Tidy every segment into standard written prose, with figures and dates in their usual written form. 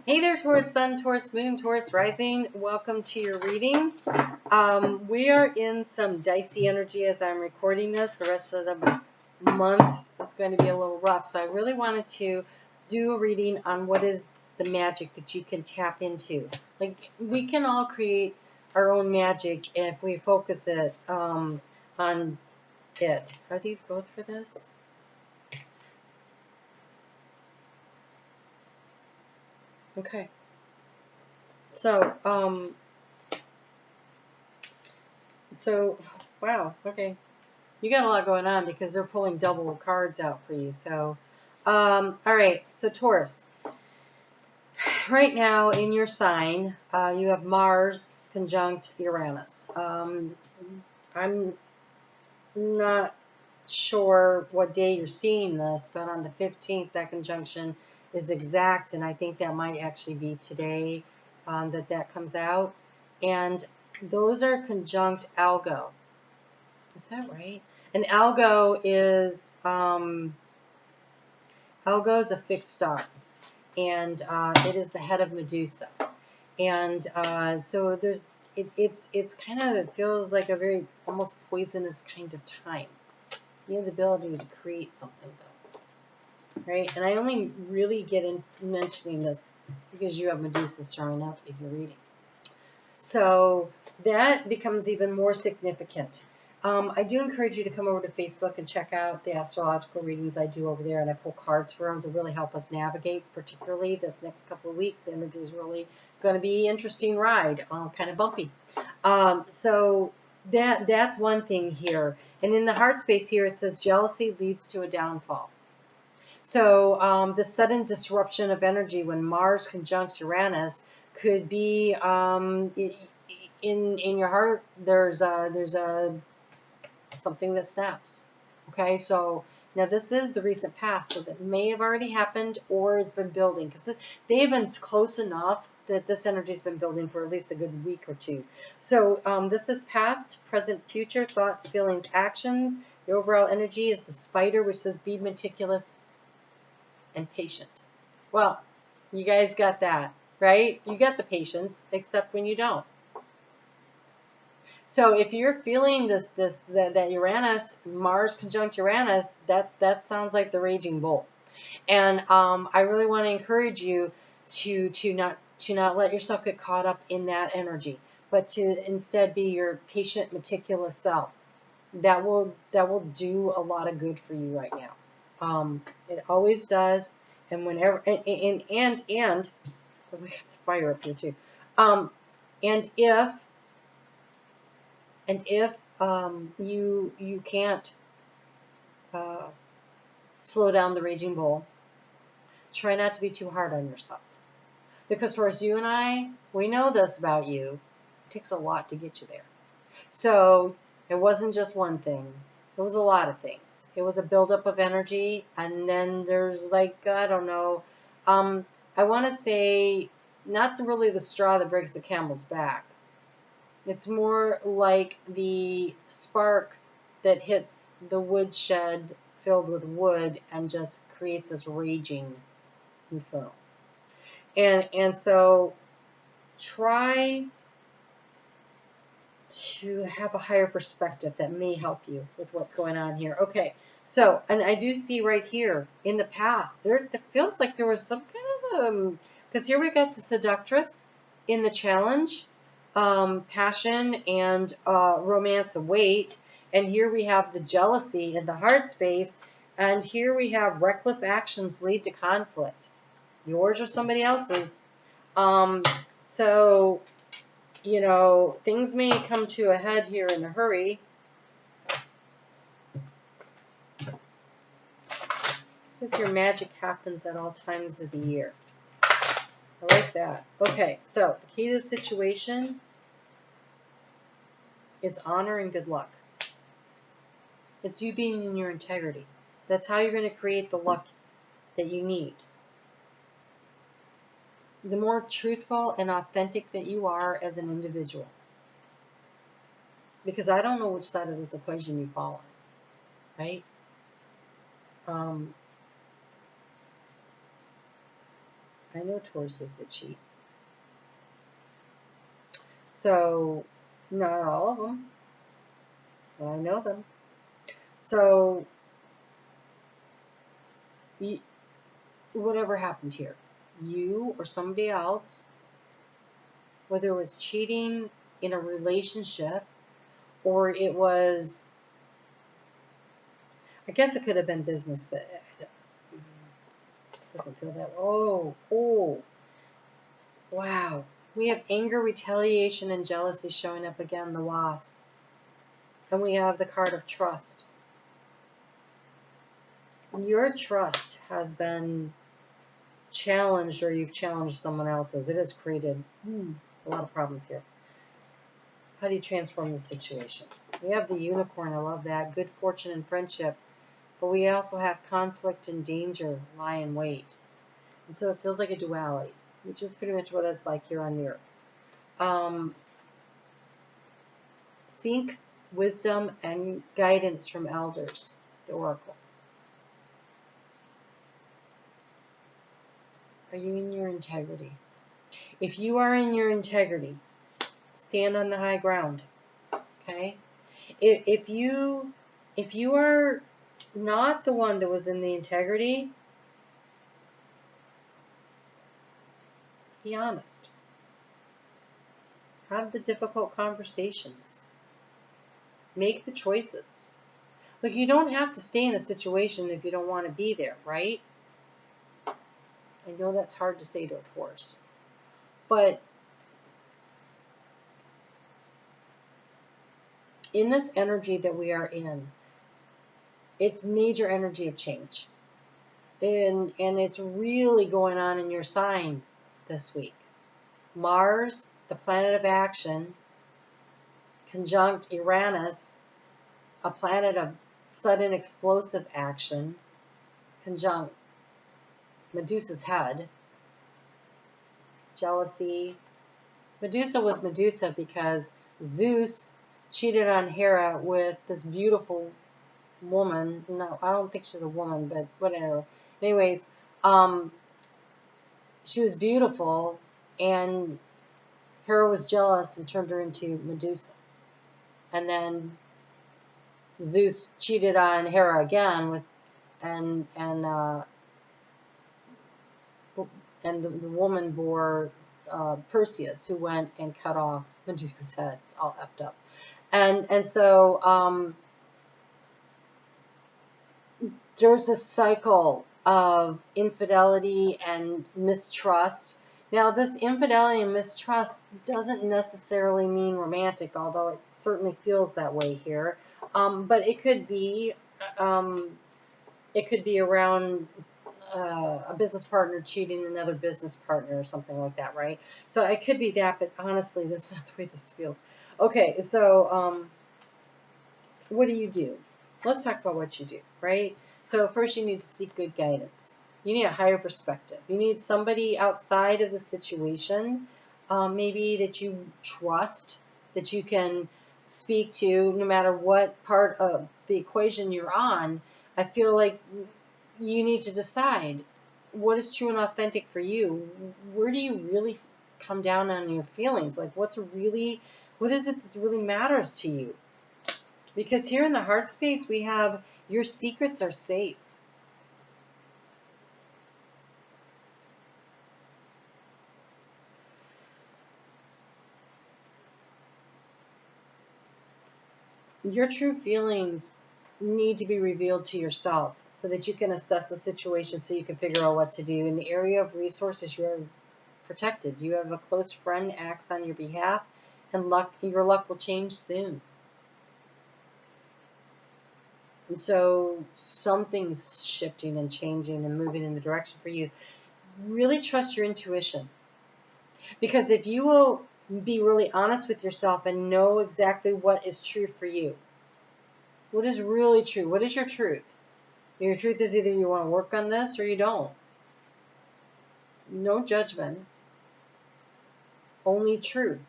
Hey there, Taurus Sun, Taurus Moon, Taurus Rising. Welcome to your reading. We are in some dicey energy as I'm recording this. The rest of the month is going to be a little rough. So I really wanted to do a reading on what is the magic that you can tap into. Like, we can all create our own magic if we focus it on it. Are these both for this? Okay. So, wow, okay. You got a lot going on because they're pulling double cards out for you. So, all right. So Taurus, right now in your sign, you have Mars conjunct Uranus. I'm not sure what day you're seeing this, but on the 15th, that conjunction is exact, and I think that might actually be today that comes out. And those are conjunct Algo. Is that right? And Algo is a fixed star, and it is the head of Medusa. And so it's kind of, it feels like a very almost poisonous kind of time. You have the ability to create something, though, right? And I only really get in mentioning this because you have Medusa showing up in your reading. So that becomes even more significant. I do encourage you to come over to Facebook and check out the astrological readings I do over there, and I pull cards for them to really help us navigate, particularly this next couple of weeks. The energy is really going to be an interesting ride, kind of bumpy. So that's one thing here. And in the heart space here, it says jealousy leads to a downfall. So the sudden disruption of energy when Mars conjuncts Uranus could be in your heart. There's a something that snaps. Okay, so now this is the recent past, so that may have already happened or it's been building, because they've been close enough that this energy has been building for at least a good week or two. So this is past, present, future, thoughts, feelings, actions. The overall energy is the spider, which says be meticulous and patient. Well, you guys got that, right? You got the patience, except when you don't. So if you're feeling that Uranus, Mars conjunct Uranus, that sounds like the raging bull. And I really want to encourage you to not let yourself get caught up in that energy, but to instead be your patient, meticulous self. That will do a lot of good for you right now. It always does. And whenever and we have the fire up here too. And if you can't slow down the raging bull, try not to be too hard on yourself. Because Taurus, you and I, we know this about you. It takes a lot to get you there. So it wasn't just one thing. It was a lot of things. It was a buildup of energy, and then there's like, I don't know, I want to say not really the straw that breaks the camel's back. It's more like the spark that hits the woodshed filled with wood and just creates this raging inferno. And so try to have a higher perspective that may help you with what's going on here. Okay, so, and I do see right here in the past, it feels like there was some kind of, because here we got the seductress in the challenge, passion and romance await, and here we have the jealousy in the heart space, and here we have reckless actions lead to conflict, yours or somebody else's. So, you know, things may come to a head here in a hurry. This is your magic happens at all times of the year. I like that. Okay, so the key to the situation is honor and good luck. It's you being in your integrity. That's how you're going to create the luck that you need. The more truthful and authentic that you are as an individual. Because I don't know which side of this equation you fall on, right? I know Tauruses that cheat. So, not all of them, but I know them. So, whatever happened here, you or somebody else, whether it was cheating in a relationship or it was, I guess it could have been business, but it doesn't feel that. Oh, wow. We have anger, retaliation, and jealousy showing up again, the Wasp. And we have the card of trust. Your trust has been challenged, or you've challenged someone else's. It has created a lot of problems here. How do you transform the situation? We have the unicorn. I love that. Good fortune and friendship. But we also have conflict and danger lie in wait. And so it feels like a duality, which is pretty much what it's like here on the earth. Seek wisdom and guidance from elders, the oracle. Are you in your integrity? If you are in your integrity, stand on the high ground. Okay? If you are not the one that was in the integrity, be honest. Have the difficult conversations. Make the choices. Like, you don't have to stay in a situation if you don't want to be there, right? I know that's hard to say to a Taurus. But in this energy that we are in, it's major energy of change. And it's really going on in your sign this week. Mars, the planet of action, conjunct Uranus, a planet of sudden explosive action, conjunct Medusa's head, jealousy. Medusa was Medusa because Zeus cheated on Hera with this beautiful woman. No, I don't think she's a woman, but whatever. Anyways, she was beautiful, and Hera was jealous and turned her into Medusa. And then Zeus cheated on Hera again, and the woman bore Perseus, who went and cut off Medusa's head. It's all effed up. And so there's a cycle of infidelity and mistrust. Now, this infidelity and mistrust doesn't necessarily mean romantic, although it certainly feels that way here. But it could be around a business partner cheating another business partner or something like that, right? So it could be that, but honestly, that's not the way this feels. Okay, so what do? Let's talk about what you do, right? So first you need to seek good guidance. You need a higher perspective. You need somebody outside of the situation, maybe that you trust, that you can speak to no matter what part of the equation you're on. I feel like you need to decide what is true and authentic for you. Where do you really come down on your feelings? Like, what is it that really matters to you? Because here in the heart space, we have your secrets are safe. Your true feelings need to be revealed to yourself so that you can assess the situation, so you can figure out what to do. In the area of resources, you are protected. You have a close friend acts on your behalf, and your luck will change soon. And so something's shifting and changing and moving in the direction for you. Really trust your intuition. Because if you will be really honest with yourself and know exactly what is true for you, what is really true, what is your truth? Your truth is either you want to work on this or you don't. No judgment. Only truth.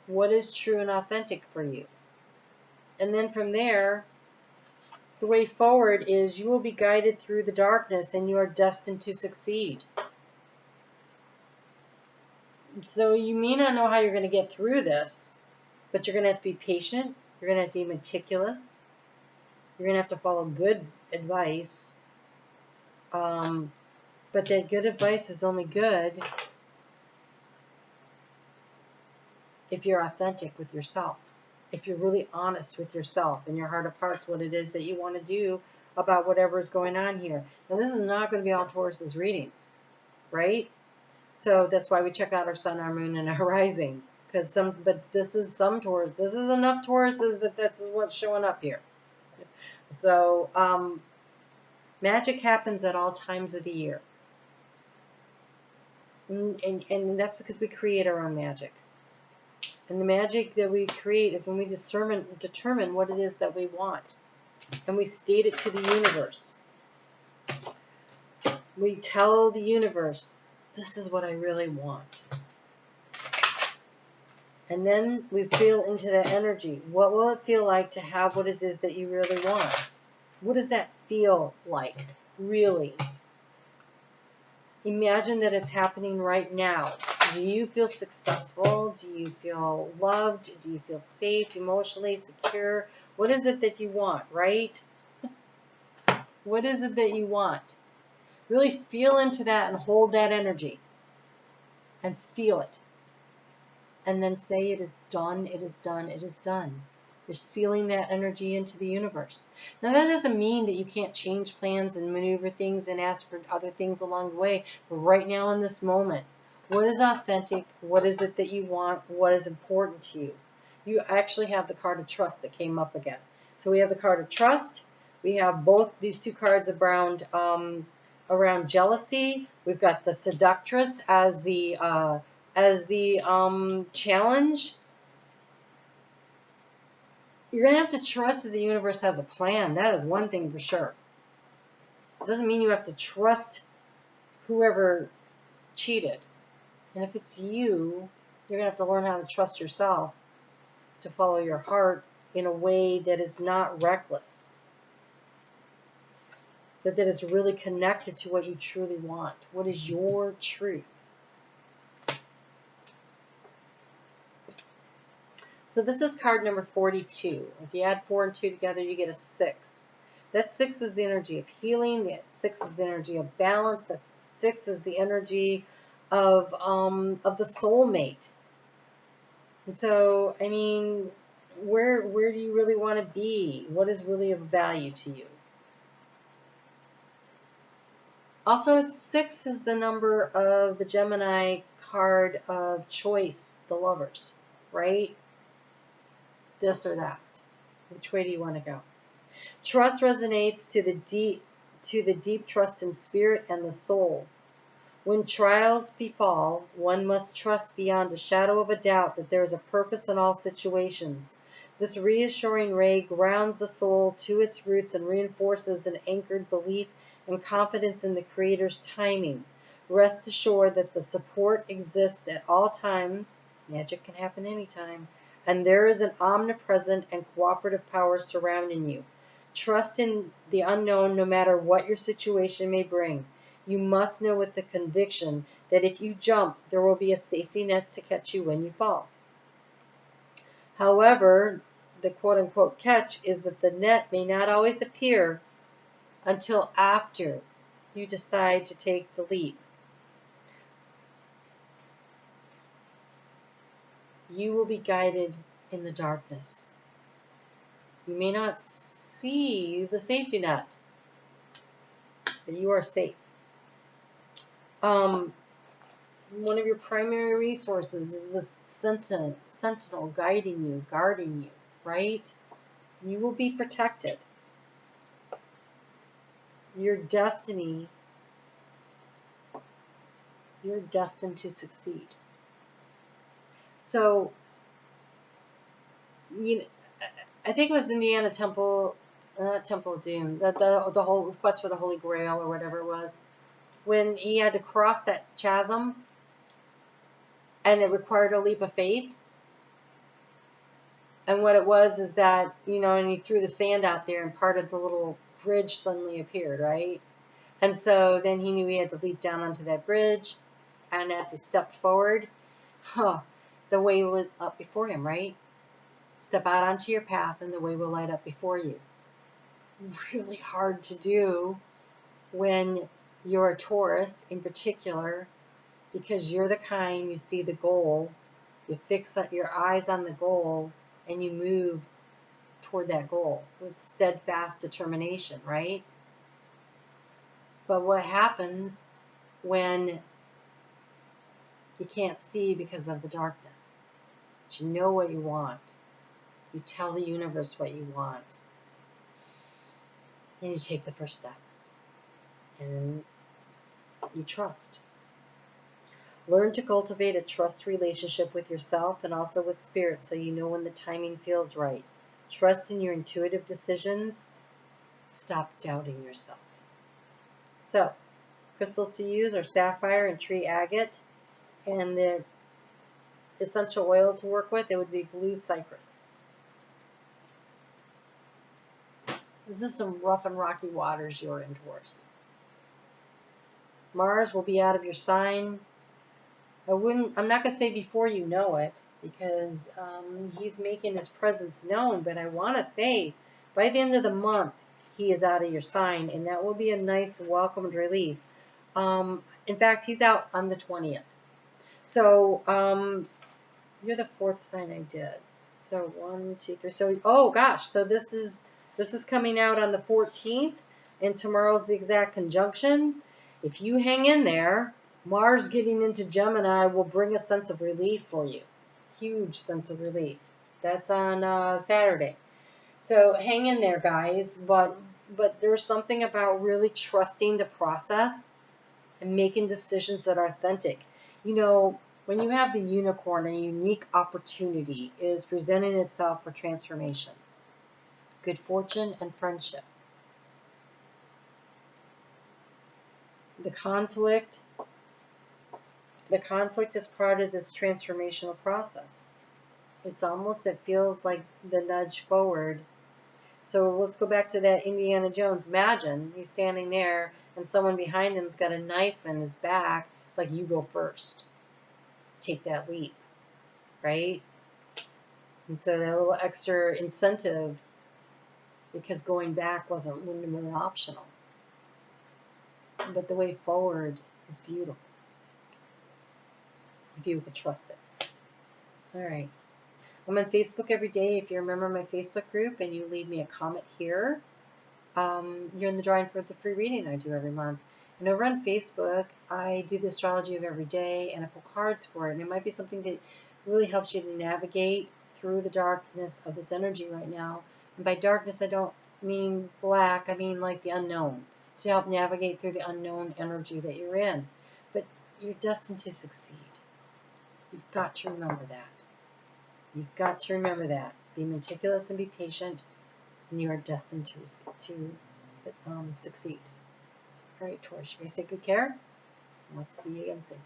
What is true and authentic for you? And then from there, the way forward is you will be guided through the darkness, and you are destined to succeed. So you may not know how you're going to get through this, but you're going to have to be patient. You're going to have to be meticulous. You're going to have to follow good advice. But that good advice is only good if you're authentic with yourself. If you're really honest with yourself in your heart of hearts, what it is that you want to do about whatever is going on here. Now, this is not going to be all Taurus's readings, right? So that's why we check out our sun, our moon, and our rising. But this is some Taurus. This is enough Tauruses that that's what's showing up here. So magic happens at all times of the year, and that's because we create our own magic. And the magic that we create is when we determine what it is that we want, and we state it to the universe. We tell the universe, this is what I really want. And then we feel into that energy. What will it feel like to have what it is that you really want? What does that feel like, really? Imagine that it's happening right now. Do you feel successful? Do you feel loved? Do you feel safe, emotionally secure? What is it that you want, right? What is it that you want? Really feel into that and hold that energy. And feel it. And then say, it is done, it is done, it is done. You're sealing that energy into the universe. Now, that doesn't mean that you can't change plans and maneuver things and ask for other things along the way. But right now in this moment, what is authentic? What is it that you want? What is important to you? You actually have the card of trust that came up again. So we have the card of trust. We have both these two cards around jealousy. We've got the seductress as the challenge. You're going to have to trust that the universe has a plan. That is one thing for sure. It doesn't mean you have to trust whoever cheated. And if it's you, you're going to have to learn how to trust yourself to follow your heart in a way that is not reckless, but that is really connected to what you truly want. What is your truth? So this is card number 42. If you add 4 and 2 together, you get a 6. That 6 is the energy of healing. That 6 is the energy of balance. That 6 is the energy of the soulmate. And so, I mean, where do you really want to be? What is really of value to you? Also, 6 is the number of the Gemini card of choice, the lovers, right? This or that. Which way do you want to go? Trust resonates to the deep trust in spirit and the soul. When trials befall, one must trust beyond a shadow of a doubt that there is a purpose in all situations. This reassuring ray grounds the soul to its roots and reinforces an anchored belief and confidence in the Creator's timing. Rest assured that the support exists at all times. Magic can happen anytime. And there is an omnipresent and cooperative power surrounding you. Trust in the unknown no matter what your situation may bring. You must know with the conviction that if you jump, there will be a safety net to catch you when you fall. However, the quote-unquote catch is that the net may not always appear until after you decide to take the leap. You will be guided in the darkness. You may not see the safety net, but you are safe. One of your primary resources is this sentinel guiding you, guarding you, right? You will be protected. Your destiny, you're destined to succeed. So, I think it was Indiana Temple, not Temple of Doom, the whole quest for the Holy Grail or whatever it was, when he had to cross that chasm, and it required a leap of faith. And what it was is that, and he threw the sand out there, and part of the little bridge suddenly appeared, right? And so then he knew he had to leap down onto that bridge, and as he stepped forward, the way lit up before him, right? Step out onto your path and the way will light up before you. Really hard to do when you're a Taurus in particular, because you're the kind, you see the goal, you fix your eyes on the goal, and you move toward that goal with steadfast determination, right? But what happens when you can't see because of the darkness? But you know what you want. You tell the universe what you want. And you take the first step. And you trust. Learn to cultivate a trust relationship with yourself and also with spirit, so you know when the timing feels right. Trust in your intuitive decisions. Stop doubting yourself. So, crystals to use are sapphire and tree agate. And the essential oil to work with, it would be blue cypress. This is some rough and rocky waters you're in, Taurus. Mars will be out of your sign. I'm not going to say before you know it, because he's making his presence known, but I want to say by the end of the month, he is out of your sign, and that will be a nice welcomed relief. In fact, he's out on the 20th. So, you're the 4th sign I did. So 1, 2, 3. So, oh gosh, so this is coming out on the 14th, and tomorrow's the exact conjunction. If you hang in there, Mars getting into Gemini will bring a sense of relief for you. Huge sense of relief. That's on Saturday. So hang in there, guys. But there's something about really trusting the process and making decisions that are authentic. You know, when you have the unicorn, a unique opportunity is presenting itself for transformation, good fortune, and friendship. The conflict is part of this transformational process. It feels like the nudge forward. So let's go back to that Indiana Jones. Imagine he's standing there and someone behind him's got a knife in his back, like, you go first. Take that leap, right? And so that little extra incentive, because going back wouldn't have been optional. But the way forward is beautiful, if you could trust it. All right. I'm on Facebook every day. If you remember my Facebook group and you leave me a comment here, you're in the drawing for the free reading I do every month. And over on Facebook, I do the astrology of every day, and I pull cards for it. And it might be something that really helps you to navigate through the darkness of this energy right now. And by darkness, I don't mean black. I mean like the unknown, to help navigate through the unknown energy that you're in. But you're destined to succeed. You've got to remember that. You've got to remember that. Be meticulous and be patient, and you are destined to succeed. All right, Taurus, you guys take good care. Let's see you again soon.